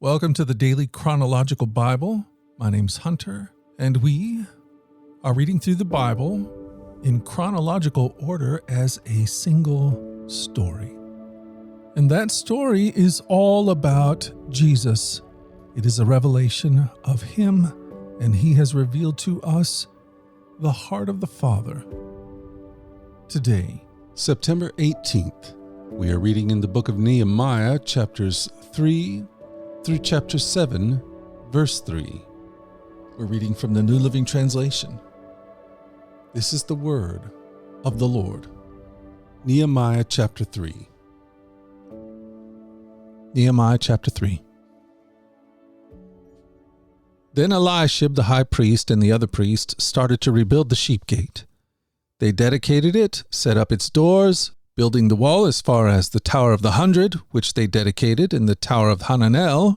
Welcome to the Daily Chronological Bible. My name's Hunter, and we are reading through the Bible in chronological order as a single story. And that story is all about Jesus. It is a revelation of Him, and He has revealed to us the heart of the Father. Today, September 18th, we are reading in the book of Nehemiah, chapters 3 through chapter 7, verse 3. We're reading from the New Living Translation. This is the word of the Lord. Nehemiah chapter 3. Nehemiah chapter 3. Then Eliashib the high priest and the other priests started to rebuild the sheep gate. They dedicated it, set up its doors, building the wall as far as the Tower of the 100, which they dedicated, and the Tower of Hananel.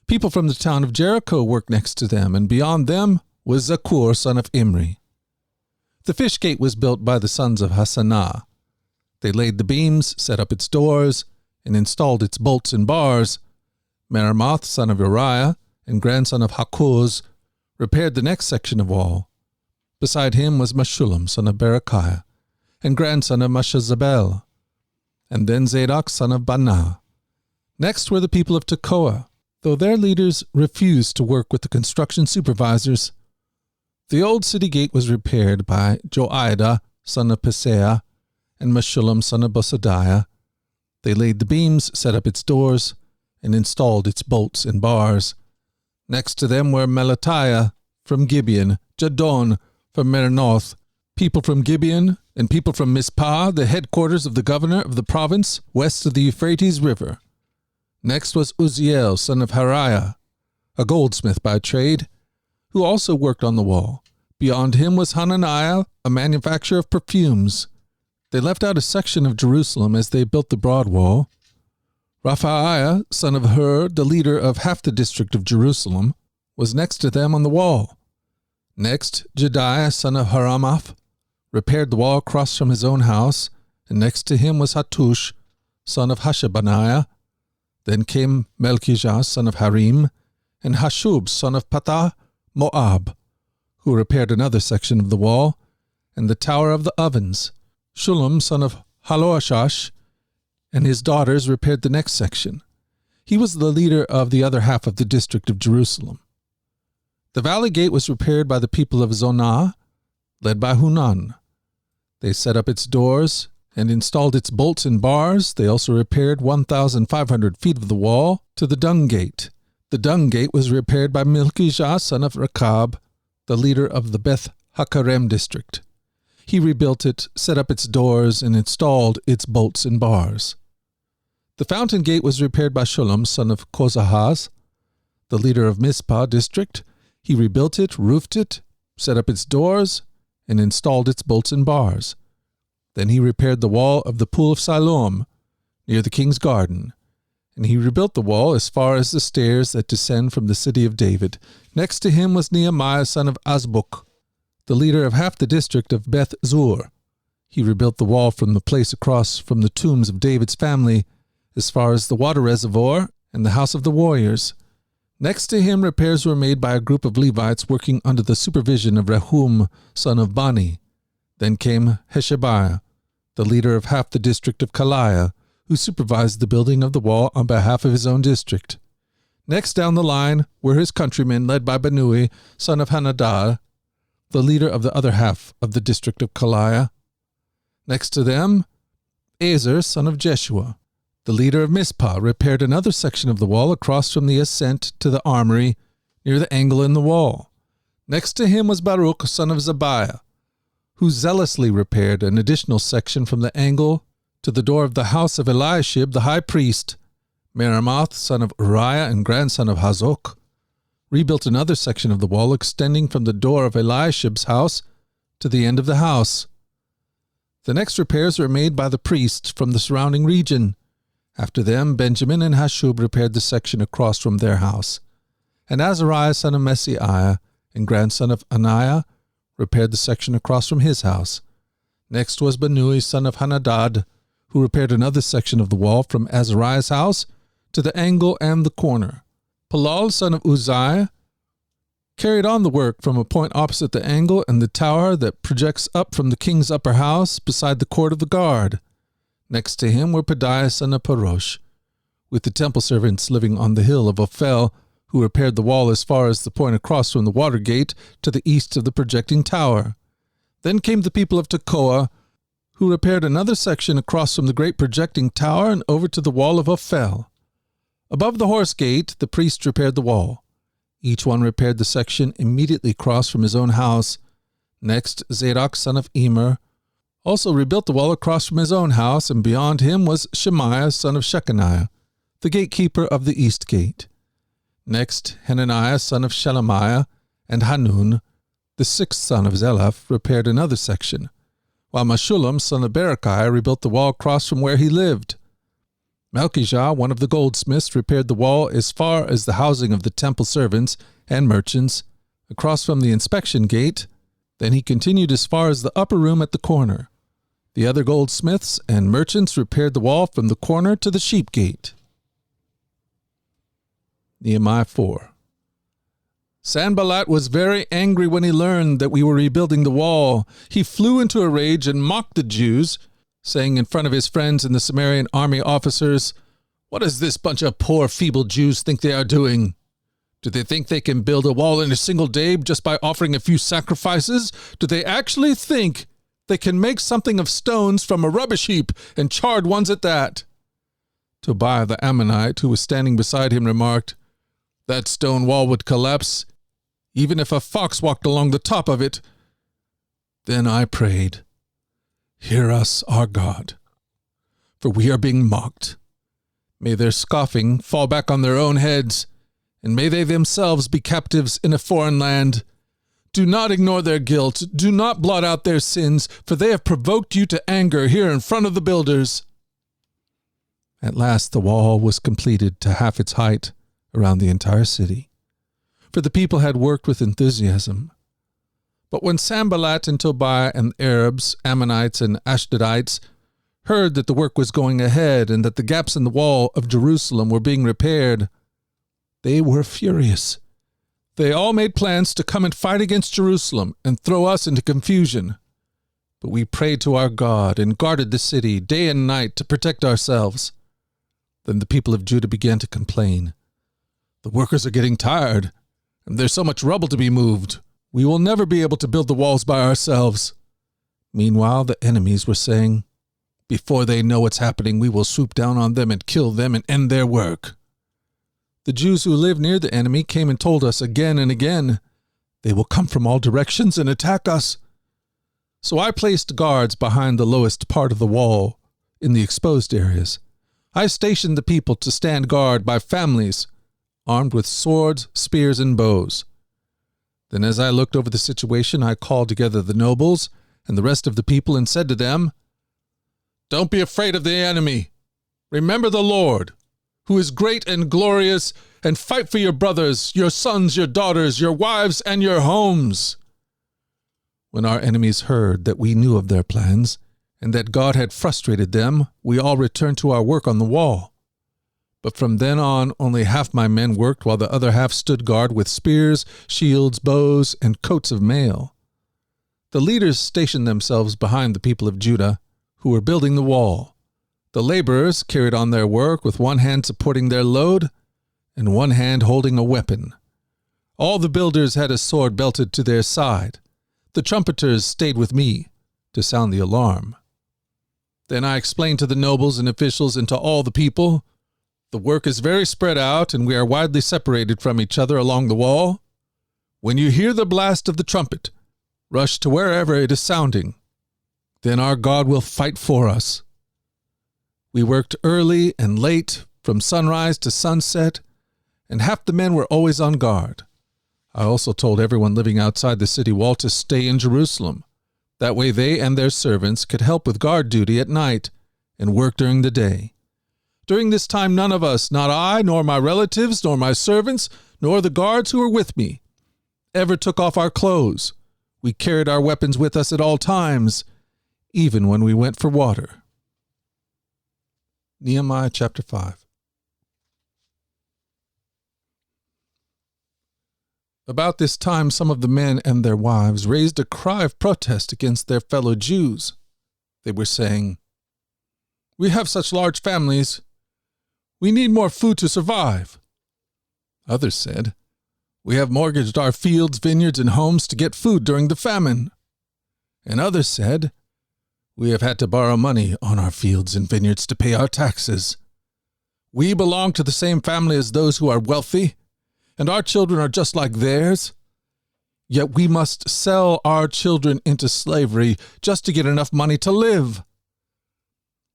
People from the town of Jericho worked next to them, and beyond them was Zakur, son of Imri. The fish gate was built by the sons of Hassanah. They laid the beams, set up its doors, and installed its bolts and bars. Meremoth, son of Uriah, and grandson of Hakuz, repaired the next section of wall. Beside him was Meshullam, son of Berechiah, and grandson of Meshezabel, and then Zadok, son of Banah. Next were the people of Tekoa, though their leaders refused to work with the construction supervisors. The old city gate was repaired by Joiada, son of Peseah, and Meshullam, son of Bosadiah. They laid the beams, set up its doors, and installed its bolts and bars. Next to them were Melatiah from Gibeon, Jadon from Meronoth, people from Gibeon, and people from Mizpah, the headquarters of the governor of the province west of the Euphrates River. Next was Uzziel, son of Hariah, a goldsmith by trade, who also worked on the wall. Beyond him was Hananiah, a manufacturer of perfumes. They left out a section of Jerusalem as they built the broad wall. Raphaiah, son of Hur, the leader of half the district of Jerusalem, was next to them on the wall. Next, Jediah, son of Haramath, repaired the wall across from his own house, and next to him was Hattush, son of Hashabaniah. Then came Melchijah, son of Harim, and Hashub, son of Patah, Moab, who repaired another section of the wall, and the tower of the ovens. Shullam, son of Haloashash, and his daughters repaired the next section. He was the leader of the other half of the district of Jerusalem. The valley gate was repaired by the people of Zonah, led by Hunan. They set up its doors and installed its bolts and bars. They also repaired 1,500 feet of the wall to the dung gate. The dung gate was repaired by Melchijah, son of Rechab, the leader of the Beth Hakarem district. He rebuilt it, set up its doors, and installed its bolts and bars. The fountain gate was repaired by Shullam, son of Kozahaz, the leader of Mizpah district. He rebuilt it, roofed it, set up its doors, and installed its bolts and bars. Then he repaired the wall of the pool of Siloam, near the king's garden, and he rebuilt the wall as far as the stairs that descend from the city of David. Next to him was Nehemiah, son of Azbuk, the leader of half the district of Beth Zur. He rebuilt the wall from the place across from the tombs of David's family, as far as the water reservoir and the house of the warriors. Next to him, repairs were made by a group of Levites working under the supervision of Rehum, son of Bani. Then came Heshabiah, the leader of half the district of Kaliah, who supervised the building of the wall on behalf of his own district. Next down the line were his countrymen, led by Benui, son of Hanadad, the leader of the other half of the district of Kaliah. Next to them, Ezer, son of Jeshua, the leader of Mizpah, repaired another section of the wall across from the ascent to the armory, near the angle in the wall. Next to him was Baruch, son of Zabiah, who zealously repaired an additional section from the angle to the door of the house of Eliashib the high priest. Meremoth, son of Uriah and grandson of Hazok, rebuilt another section of the wall extending from the door of Eliashib's house to the end of the house. The next repairs were made by the priests from the surrounding region. After them, Benjamin and Hashub repaired the section across from their house. And Azariah, son of Messiah and grandson of Anaiah, repaired the section across from his house. Next was Benui, son of Hanadad, who repaired another section of the wall from Azariah's house to the angle and the corner. Palal, son of Uzziah, carried on the work from a point opposite the angle and the tower that projects up from the king's upper house beside the court of the guard. Next to him were Pedaiah, son of Parosh, with the temple servants living on the hill of Ophel, who repaired the wall as far as the point across from the water gate to the east of the projecting tower. Then came the people of Tekoa, who repaired another section across from the great projecting tower and over to the wall of Ophel. Above the horse gate, the priests repaired the wall. Each one repaired the section immediately across from his own house. Next, Zadok, son of Emer, also rebuilt the wall across from his own house, and beyond him was Shemaiah, son of Shechaniah, the gatekeeper of the east gate. Next, Hananiah, son of Shelemiah, and Hanun, the sixth son of Zelaph, repaired another section, while Meshullam, son of Berechiah, rebuilt the wall across from where he lived. Malchijah, one of the goldsmiths, repaired the wall as far as the housing of the temple servants and merchants, across from the inspection gate. Then he continued as far as the upper room at the corner. The other goldsmiths and merchants repaired the wall from the corner to the sheep gate. Nehemiah 4. Sanballat was very angry when he learned that we were rebuilding the wall. He flew into a rage and mocked the Jews, saying in front of his friends and the Samaritan army officers, "What does this bunch of poor, feeble Jews think they are doing? Do they think they can build a wall in a single day just by offering a few sacrifices? Do they actually think they can make something of stones from a rubbish heap, and charred ones at that?" Tobiah the Ammonite, who was standing beside him, remarked, "That stone wall would collapse even if a fox walked along the top of it." Then I prayed, "Hear us, our God, for we are being mocked. May their scoffing fall back on their own heads, and may they themselves be captives in a foreign land. Do not ignore their guilt. Do not blot out their sins, for they have provoked you to anger here in front of the builders." At last the wall was completed to half its height around the entire city, for the people had worked with enthusiasm. But when Sanballat and Tobiah and the Arabs, Ammonites, and Ashdodites heard that the work was going ahead and that the gaps in the wall of Jerusalem were being repaired, they were furious. They all made plans to come and fight against Jerusalem and throw us into confusion. But we prayed to our God and guarded the city day and night to protect ourselves. Then the people of Judah began to complain. "The workers are getting tired, and there's so much rubble to be moved. We will never be able to build the walls by ourselves." Meanwhile, the enemies were saying, "Before they know what's happening, we will swoop down on them and kill them and end their work." The Jews who lived near the enemy came and told us again and again, "They will come from all directions and attack us." So I placed guards behind the lowest part of the wall in the exposed areas. I stationed the people to stand guard by families, armed with swords, spears, and bows. Then as I looked over the situation, I called together the nobles and the rest of the people and said to them, "Don't be afraid of the enemy. Remember the Lord, who is great and glorious, and fight for your brothers, your sons, your daughters, your wives, and your homes." When our enemies heard that we knew of their plans and that God had frustrated them, we all returned to our work on the wall. But from then on, only half my men worked, while the other half stood guard with spears, shields, bows, and coats of mail. The leaders stationed themselves behind the people of Judah, who were building the wall. The laborers carried on their work with one hand supporting their load and one hand holding a weapon. All the builders had a sword belted to their side. The trumpeters stayed with me to sound the alarm. Then I explained to the nobles and officials and to all the people, "The work is very spread out, and we are widely separated from each other along the wall. When you hear the blast of the trumpet, rush to wherever it is sounding. Then our God will fight for us." We worked early and late, from sunrise to sunset, and half the men were always on guard. I also told everyone living outside the city wall to stay in Jerusalem. That way they and their servants could help with guard duty at night and work during the day. During this time, none of us, not I, nor my relatives, nor my servants, nor the guards who were with me, ever took off our clothes. We carried our weapons with us at all times, even when we went for water. Nehemiah chapter 5. About this time, some of the men and their wives raised a cry of protest against their fellow Jews. They were saying, "We have such large families. We need more food to survive." Others said, "We have mortgaged our fields, vineyards, and homes to get food during the famine." And others said, "We have had to borrow money on our fields and vineyards to pay our taxes. We belong to the same family as those who are wealthy, and our children are just like theirs. Yet we must sell our children into slavery just to get enough money to live.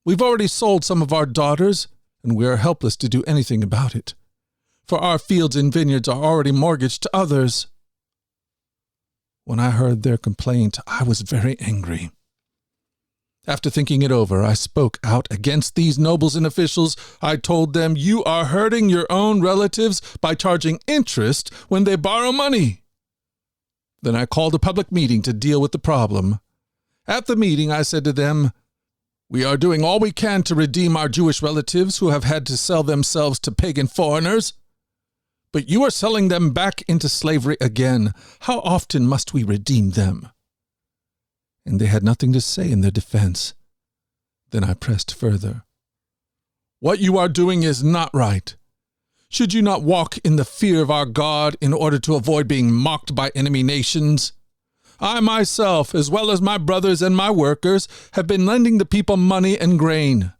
We've already sold some of our daughters, and we are helpless to do anything about it, for our fields and vineyards are already mortgaged to others." When I heard their complaint, I was very angry. After thinking it over, I spoke out against these nobles and officials. I told them, "You are hurting your own relatives by charging interest when they borrow money." Then I called a public meeting to deal with the problem. At the meeting, I said to them, "We are doing all we can to redeem our Jewish relatives who have had to sell themselves to pagan foreigners. But you are selling them back into slavery again. How often must we redeem them?" And they had nothing to say in their defense. Then I pressed further. "What you are doing is not right. Should you not walk in the fear of our God in order to avoid being mocked by enemy nations? I myself, as well as my brothers and my workers, have been lending the people money and grain.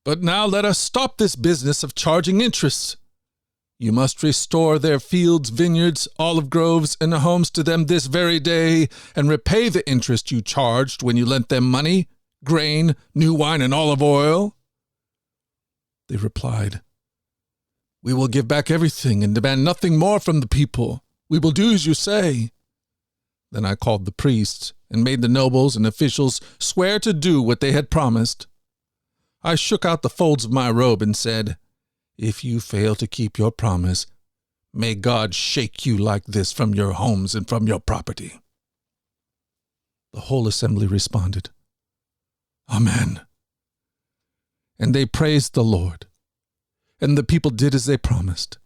But now let us stop this business of charging interest. You must restore their fields, vineyards, olive groves, and homes to them this very day, and repay the interest you charged when you lent them money, grain, new wine, and olive oil." They replied, "We will give back everything and demand nothing more from the people. We will do as you say." Then I called the priests and made the nobles and officials swear to do what they had promised. I shook out the folds of my robe and said, "If you fail to keep your promise, may God shake you like this from your homes and from your property." The whole assembly responded, "Amen." And they praised the Lord, and the people did as they promised.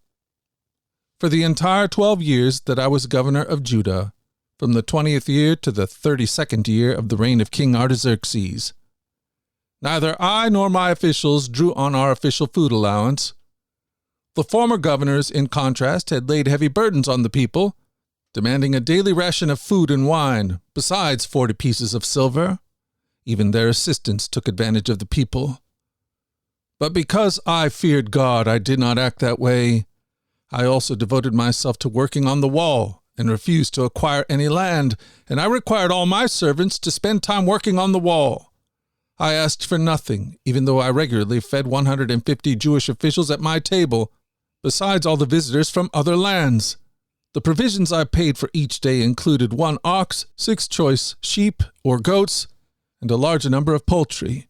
For the entire 12 years that I was governor of Judah, from the 20th year to the 32nd year of the reign of King Artaxerxes, neither I nor my officials drew on our official food allowance. The former governors, in contrast, had laid heavy burdens on the people, demanding a daily ration of food and wine, besides 40 pieces of silver. Even their assistants took advantage of the people. But because I feared God, I did not act that way. I also devoted myself to working on the wall and refused to acquire any land, and I required all my servants to spend time working on the wall. I asked for nothing, even though I regularly fed 150 Jewish officials at my table, besides all the visitors from other lands. The provisions I paid for each day included 1 ox, 6 choice sheep or goats, and a large number of poultry.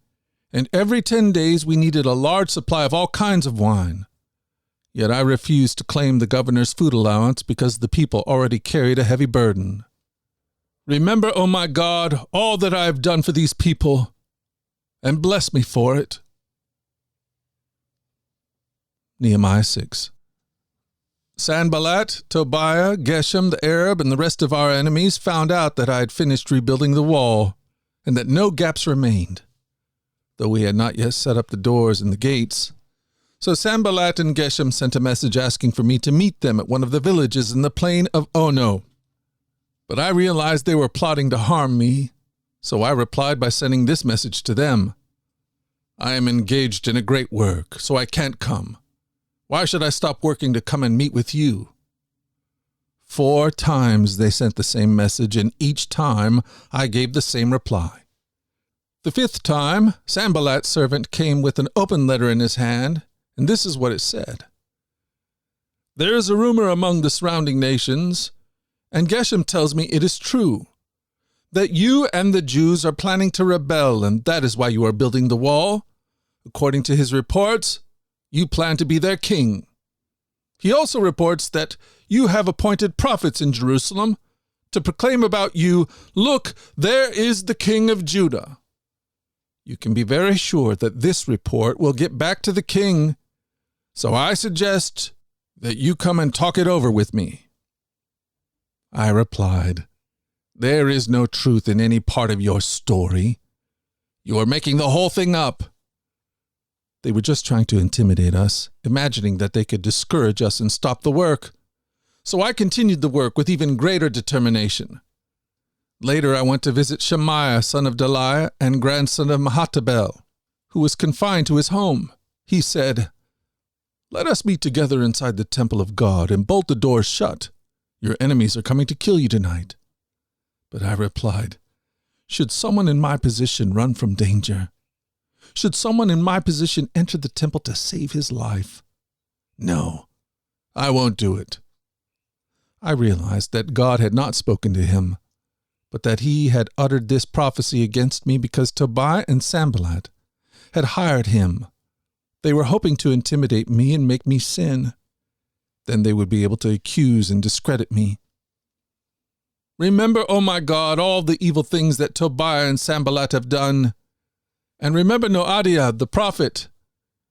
And every 10 days we needed a large supply of all kinds of wine. Yet I refused to claim the governor's food allowance because the people already carried a heavy burden. Remember, O my God, all that I have done for these people, and bless me for it. Nehemiah 6. Sanballat, Tobiah, Geshem the Arab, and the rest of our enemies found out that I had finished rebuilding the wall, and that no gaps remained, though we had not yet set up the doors and the gates. So Sanballat and Geshem sent a message asking for me to meet them at one of the villages in the plain of Ono. But I realized they were plotting to harm me, so I replied by sending this message to them. "I am engaged in a great work, so I can't come. Why should I stop working to come and meet with you?" 4 times they sent the same message, and each time I gave the same reply. The 5th time, Sanballat's servant came with an open letter in his hand, and this is what it said. "There is a rumor among the surrounding nations, and Geshem tells me it is true, that you and the Jews are planning to rebel, and that is why you are building the wall. According to his reports, you plan to be their king. He also reports that you have appointed prophets in Jerusalem to proclaim about you, 'Look, there is the king of Judah.' You can be very sure that this report will get back to the king, so I suggest that you come and talk it over with me." I replied, "There is no truth in any part of your story. You are making the whole thing up." They were just trying to intimidate us, imagining that they could discourage us and stop the work. So I continued the work with even greater determination. Later, I went to visit Shemaiah, son of Deliah, and grandson of Mehetabel, who was confined to his home. He said, "Let us meet together inside the temple of God and bolt the doors shut. Your enemies are coming to kill you tonight." But I replied, "Should someone in my position run from danger? Should someone in my position enter the temple to save his life? No, I won't do it." I realized that God had not spoken to him, but that he had uttered this prophecy against me because Tobiah and Sanballat had hired him. They were hoping to intimidate me and make me sin. Then they would be able to accuse and discredit me. "Remember, O my God, all the evil things that Tobiah and Sanballat have done. And remember Noadiah, the prophet,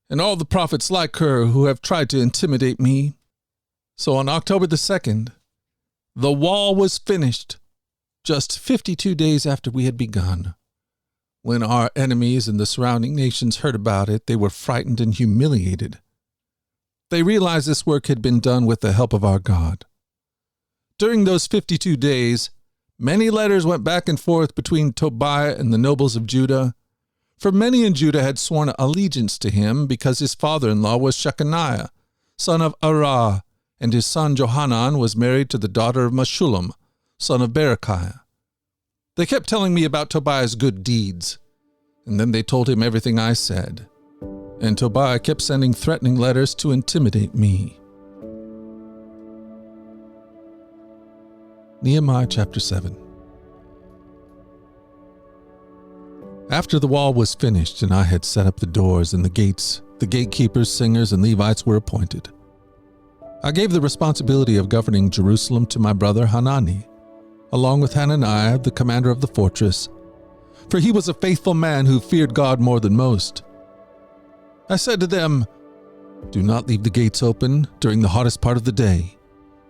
and all the prophets like her who have tried to intimidate me." So on October the 2nd, the wall was finished, just 52 days after we had begun. When our enemies and the surrounding nations heard about it, they were frightened and humiliated. They realized this work had been done with the help of our God. During those 52 days, many letters went back and forth between Tobiah and the nobles of Judah, for many in Judah had sworn allegiance to him because his father-in-law was Shechaniah, son of Arah, and his son Johanan was married to the daughter of Meshullam, son of Berechiah. They kept telling me about Tobiah's good deeds, and then they told him everything I said. And Tobiah kept sending threatening letters to intimidate me. Nehemiah chapter 7. After the wall was finished and I had set up the doors and the gates, the gatekeepers, singers, and Levites were appointed. I gave the responsibility of governing Jerusalem to my brother Hanani, along with Hananiah, the commander of the fortress, for he was a faithful man who feared God more than most. I said to them, "Do not leave the gates open during the hottest part of the day,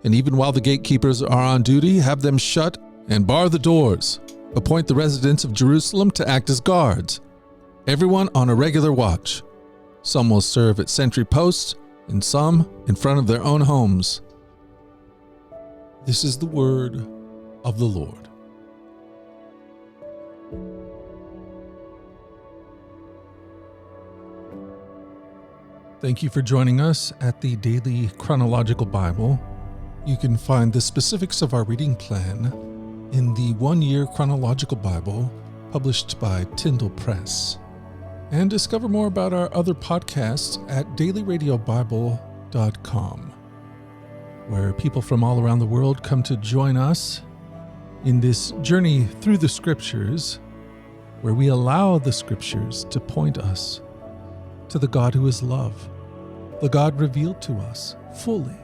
and even while the gatekeepers are on duty, have them shut and bar the doors. Appoint the residents of Jerusalem to act as guards, everyone on a regular watch. Some will serve at sentry posts, and some in front of their own homes." This is the word of the Lord. Thank you for joining us at the Daily Chronological Bible. You can find the specifics of our reading plan in the one-year Chronological Bible published by Tyndale Press. And discover more about our other podcasts at dailyradiobible.com, where people from all around the world come to join us in this journey through the Scriptures, where we allow the Scriptures to point us to the God who is love, the God revealed to us fully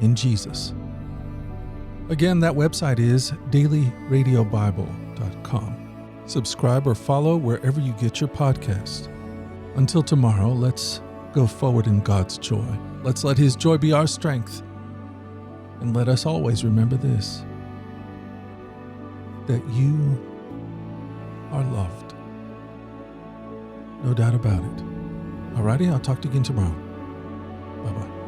in Jesus. Again, that website is dailyradiobible.com. Subscribe or follow wherever you get your podcast. Until tomorrow, let's go forward in God's joy. Let's let His joy be our strength. And let us always remember this, that you are loved. No doubt about it. Alrighty, I'll talk to you again tomorrow. Bye-bye.